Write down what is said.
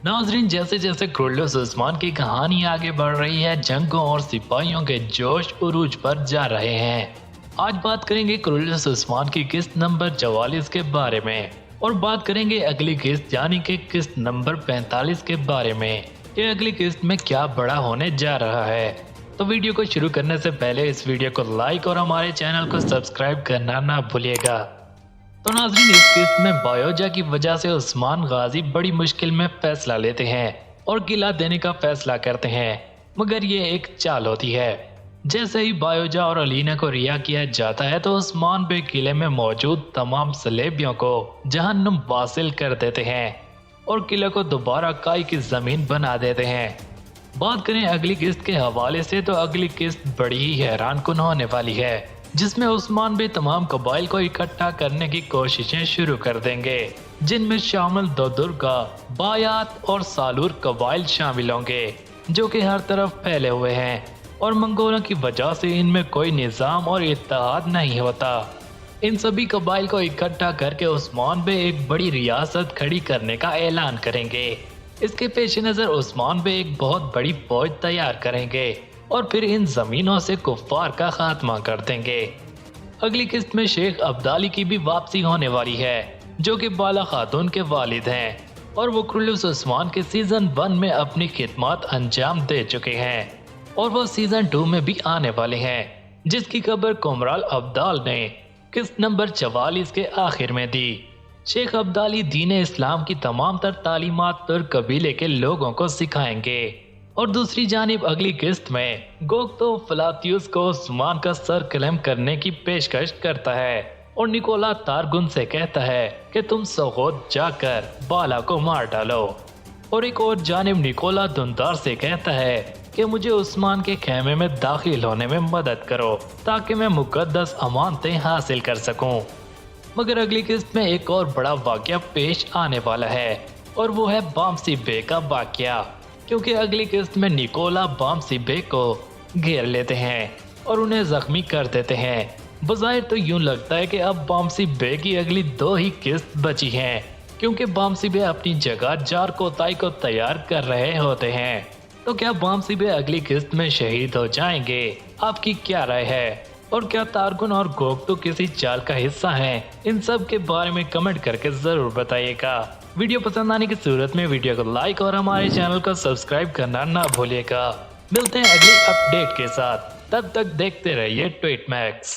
नाजरीन, जैसे जैसे क्रुल्लुस उस्मान की कहानी आगे बढ़ रही है, जंगों और सिपाहियों के जोश उरूज पर जा रहे हैं। आज बात करेंगे क्रुल्लुस उस्मान की किस्त नंबर 44 के बारे में और बात करेंगे अगली किस्त यानी कि किस्त नंबर 45 के बारे में कि अगली किस्त में क्या बड़ा होने जा रहा है। तो वीडियो को शुरू करने से पहले इस वीडियो को लाइक और हमारे चैनल को सब्सक्राइब करना ना भूलिएगा। तो नाज़रीन, इस किस्त में बायोजा की वजह से उस्मान गाजी बड़ी मुश्किल में फैसला लेते हैं और किला देने का फैसला करते हैं, मगर ये एक चाल होती है। जैसे ही बायोजा और अलीना को रिहा किया जाता है तो उस्मान बे किले में मौजूद तमाम सलेबियों को जहन्नुम वासिल कर देते हैं और किले को दोबारा काई की जमीन बना देते हैं। बात करें अगली किस्त के हवाले से तो अगली किस्त बड़ी ही हैरान कुन होने वाली है, जिसमें उस्मान भी तमाम कबाइल को इकट्ठा करने की कोशिशें शुरू कर देंगे, जिनमें शामिल दोदुर्गा, बायात और सालूर कबाइल शामिल होंगे, जो कि हर तरफ फैले हुए हैं और मंगोलों की वजह से इनमें कोई निज़ाम और इत्तेहाद नहीं होता। इन सभी कबाइल को इकट्ठा करके उस्मान बे एक बड़ी रियासत खड़ी करने का ऐलान करेंगे। इसके पेश नज़र उस्मान बे एक बहुत बड़ी फौज तैयार करेंगे और फिर इन जमीनों से कुफ्फार का खात्मा कर देंगे। अगली किस्त में शेख अब्दाली की भी वापसी होने वाली है, जो कि बाला खातून के वालिद हैं और वो क्रुल्लुस उस्मान के सीजन 1 में अपनी खिदमत अंजाम दे चुके हैं और वो सीजन 2 में भी आने वाले हैं, जिसकी खबर कुमराल अब्दाल ने किस्त नंबर 44 के आखिर में दी। शेख अब्दाली दीन इस्लाम की तमाम तर तालीमात तुर्क कबीले के लोगों को सिखाएंगे और दूसरी जानिब अगली किस्त में गोक्तो फ्लातियुस को उस्मान का सर क्लेम करने की पेशकश करता है और निकोला तारगुन से कहता है कि तुम सोगोद जाकर बाला को मार डालो, और एक और जानिब निकोला दुंदार से कहता है कि मुझे उस्मान के खेमे में दाखिल होने में मदद करो ताकि मैं मुकद्दस अमानतें हासिल कर सकूं। मगर अगली किस्त में एक और बड़ा वाकया पेश आने वाला है और वो है बामसी बे का वाकया, क्योंकि अगली किस्त में निकोला बामसी बे को घेर लेते हैं और उन्हें जख्मी कर देते हैं। बज़ाहिर तो यूं लगता है कि अब बामसी बे की अगली 2 ही किस्त बची हैं, क्योंकि बामसी बे अपनी जगह जार कोताई को तैयार कर रहे होते हैं। तो क्या बामसी बे अगली किस्त में शहीद हो जाएंगे? आपकी क्या राय है? और क्या तारगुन और गोक्तो किसी चाल का हिस्सा हैं? इन सब के बारे में कमेंट करके जरूर बताइएगा। वीडियो पसंद आने की सूरत में वीडियो को लाइक और हमारे चैनल को सब्सक्राइब करना ना भूलिएगा। मिलते हैं अगली अपडेट के साथ, तब तक देखते रहिए ट्वीट मैक्स।